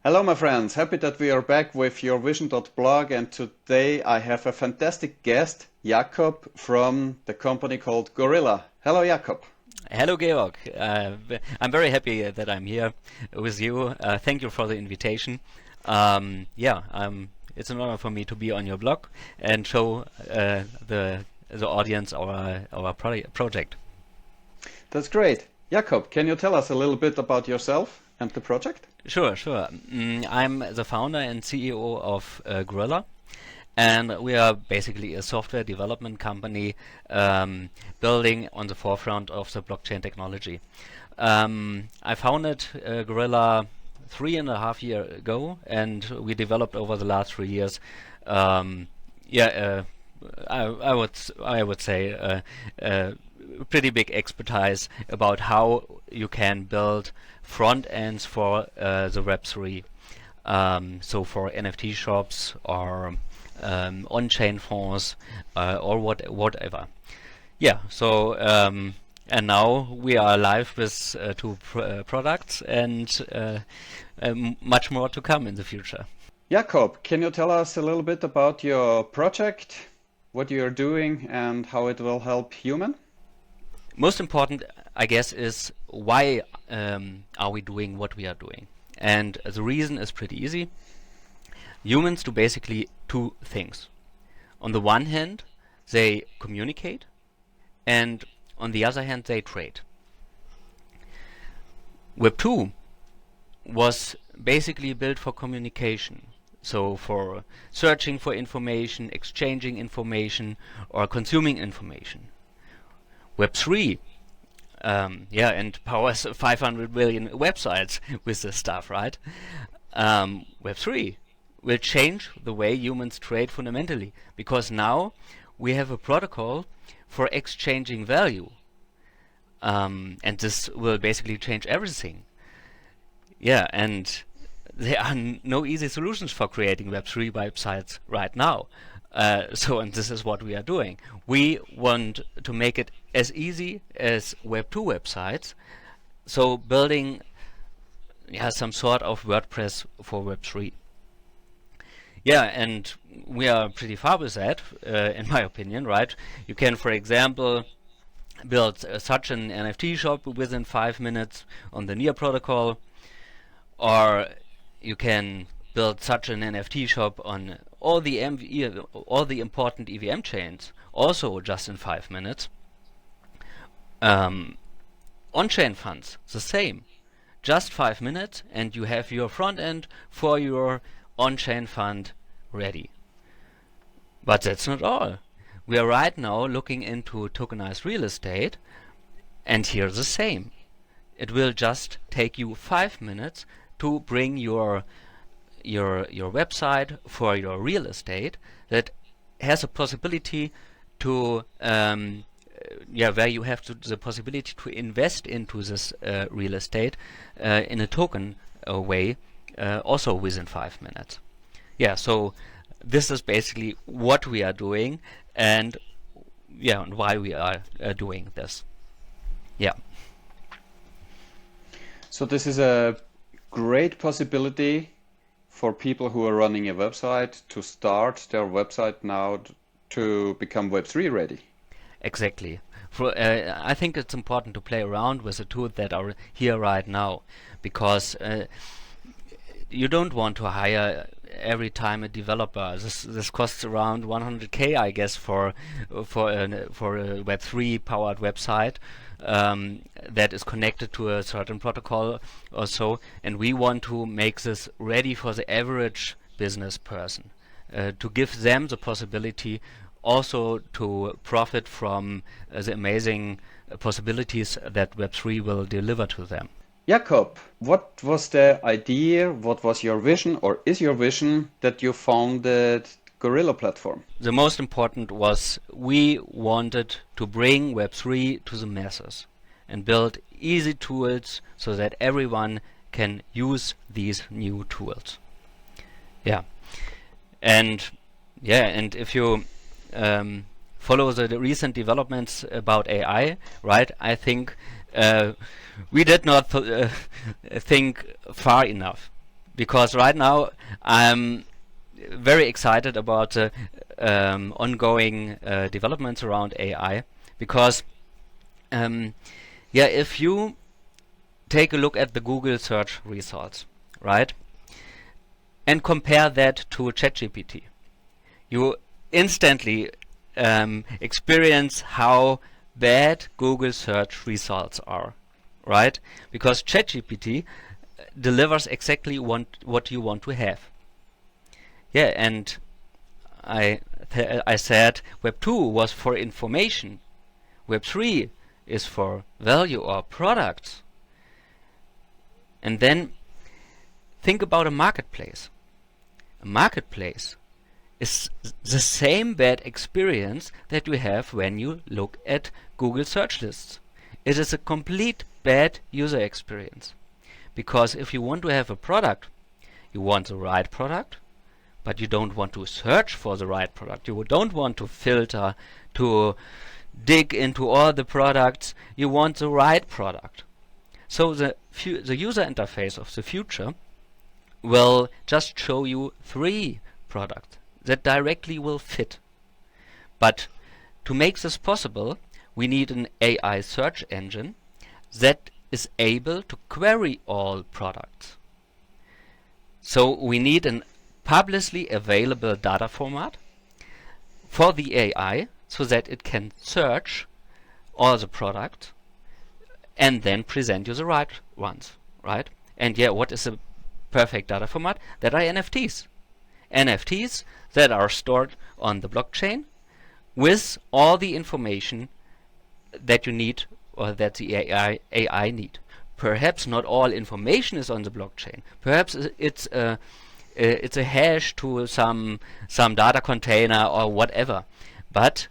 Hello, my friends. Happy that we are back with your vision.blog. And today I have a fantastic guest, Jakob from the company called Gorilla. Hello, Jakob. Hello, Georg. I'm very happy that I'm here with you. Thank you for the invitation. It's an honor for me to be on your blog and show the audience our project. That's great. Jakob, can you tell us a little bit about yourself and the project? Sure. I'm the founder and CEO of Gorilla. And we are basically a software development company building on the forefront of the blockchain technology. I founded Gorilla 3.5 years ago, and we developed over the last 3 years. I would say pretty big expertise about how you can build front ends for the Web3. So for NFT shops or on-chain fonts or whatever. And now we are live with two products and much more to come in the future. Jakob, can you tell us a little bit about your project, what you're doing and how it will help human? Most important, I guess, is why are we doing what we are doing? And the reason is pretty easy. Humans do basically two things. On the one hand, they communicate, and on the other hand, they trade. Web 2 was basically built for communication. So for searching for information, exchanging information, or consuming information. Web 3 and powers 500 million websites with this stuff, right? Web 3 will change the way humans trade fundamentally, because now we have a protocol for exchanging value. And this will basically change everything. And there are no easy solutions for creating Web3 websites right now. And this is what we are doing. We want to make it as easy as Web2 websites, so building some sort of WordPress for Web3. And we are pretty far with that, in my opinion, right? You can, for example, build such an NFT shop within 5 minutes on the NEAR protocol, or you can build such an NFT shop on all the important EVM chains, also just in 5 minutes. On-chain funds, the same. Just 5 minutes and you have your front end for your on-chain fund ready. But that's not all. We are right now looking into tokenized real estate, and here the same. It will just take you 5 minutes to bring your website for your real estate that has a possibility to where you have the possibility to invest into this real estate in a token way, also within 5 minutes. So this is basically what we are doing and why we are doing this. So this is a great possibility for people who are running a website to start their website now to become Web3 ready. Exactly. I think it's important to play around with the tools that are here right now, because you don't want to hire every time a developer. This costs around 100k, I guess, for a Web3 powered website that is connected to a certain protocol or so. And we want to make this ready for the average business person, to give them the possibility also to profit from the amazing possibilities that Web3 will deliver to them. Jakob, what was the idea, what was your vision, or is your vision that you founded Gorilla platform? The most important was we wanted to bring Web3 to the masses and build easy tools so that everyone can use these new tools. And if you follow the recent developments about AI, right? I think we did not think far enough, because right now I'm very excited about the ongoing developments around AI, because yeah, if you take a look at the Google search results, right, and compare that to ChatGPT, you instantly experience how bad Google search results are, right? Because ChatGPT delivers exactly what you want to have. Yeah, and I said Web 2 was for information. Web 3 is for value or products. And then think about a marketplace. A marketplace is the same bad experience that you have when you look at Google search lists. It is a complete bad user experience. Because if you want to have a product, you want the right product, but you don't want to search for the right product. You don't want to filter, to dig into all the products. You want the right product. So the user interface of the future will just show you 3 products that directly will fit. But to make this possible, we need an AI search engine that is able to query all products. So we need an publicly available data format for the AI so that it can search all the products and then present you the right ones, right? And yeah, what is a perfect data format? That are NFTs. NFTs that are stored on the blockchain with all the information that you need, or that the AI need. Perhaps not all information is on the blockchain. Perhaps it's a hash to some data container or whatever, but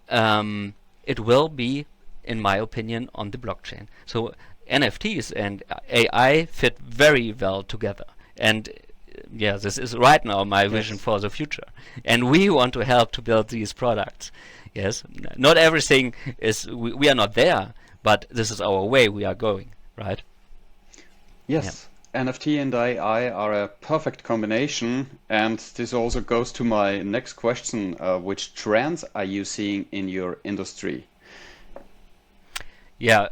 it will be, in my opinion, on the blockchain. So NFTs and AI fit very well together, and yeah, this is right now my vision for the future, and we want to help to build these products. Yes, not everything is, we are not there, but this is our way we are going, right? Yes, NFT and AI are a perfect combination, and this also goes to my next question. Which trends are you seeing in your industry? Yeah,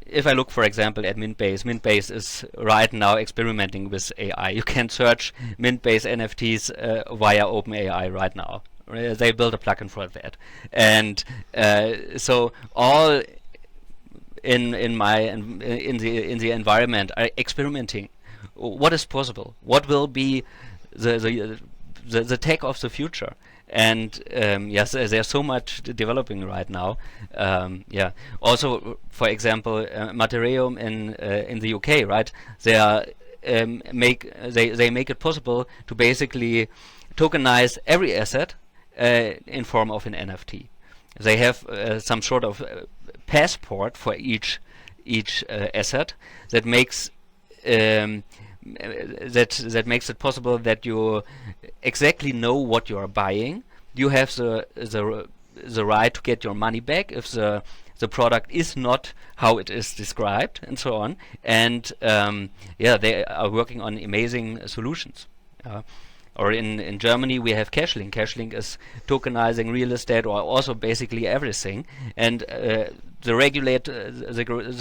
if I look, for example, at Mintbase is right now experimenting with AI. You can search Mintbase NFTs via OpenAI right now. They built a plugin for that, and so all in the environment are experimenting. What is possible? What will be the tech of the future? And yes, there's so much developing right now. Yeah. Also, for example, Materium in the UK, right? They are they make it possible to basically tokenize every asset in form of an NFT. They have some sort of passport for each asset that makes that makes it possible that you exactly know what you are buying. You have the right to get your money back if the product is not how it is described, and so on. And yeah, they are working on amazing solutions. Or in Germany we have Cashlink. Cashlink is tokenizing real estate, or also basically everything. And the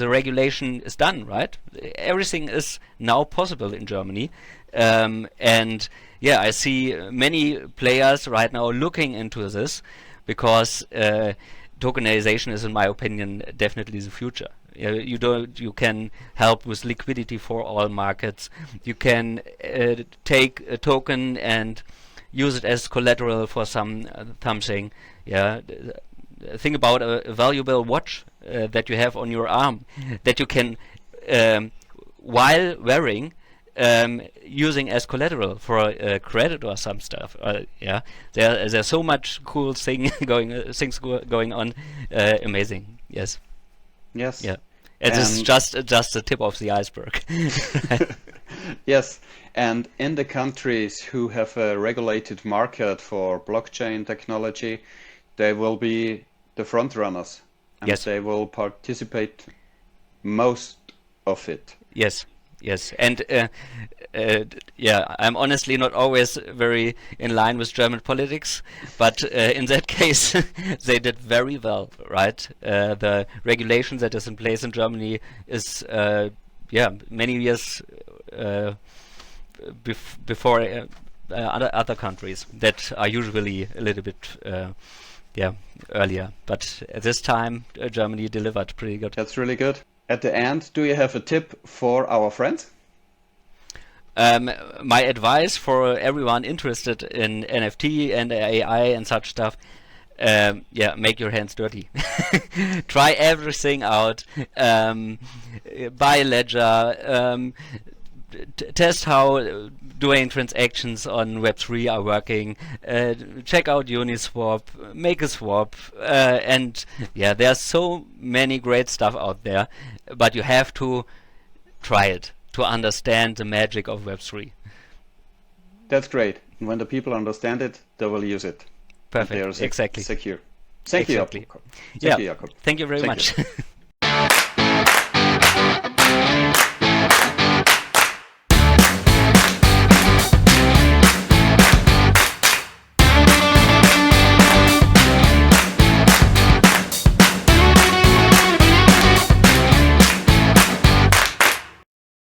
regulation is done, right? Everything is now possible in Germany. And yeah, I see many players right now looking into this, because tokenization is, in my opinion, definitely the future. You can help with liquidity for all markets. You can take a token and use it as collateral for something. Yeah, think about a valuable watch that you have on your arm that you can, while wearing, using as collateral for credit or some stuff. Yeah, there's so much cool things going on. Amazing. Yes. Yes. Yeah. And this is just the tip of the iceberg. Yes, and in the countries who have a regulated market for blockchain technology, they will be the front runners, and Yes. they will participate most of it. Yes. Yes, and yeah, I'm honestly not always very in line with German politics, but in that case, they did very well, right? The regulation that is in place in Germany is, yeah, many years before other countries that are usually a little bit, yeah, earlier. But at this time, Germany delivered pretty good. That's really good. At the end, do you have a tip for our friends? My advice for everyone interested in NFT and AI and such stuff, yeah, make your hands dirty. Try everything out. Buy a ledger. Test how doing transactions on Web3 are working. Check out Uniswap. Make a swap. And yeah, there's so many great stuff out there, but you have to try it to understand the magic of Web3. That's great. When the people understand it, they will use it. Perfect. They are Exactly. secure. Thank Exactly. you, Jakob. Yeah. Thank you, Jakob. Thank you very Thank much. you.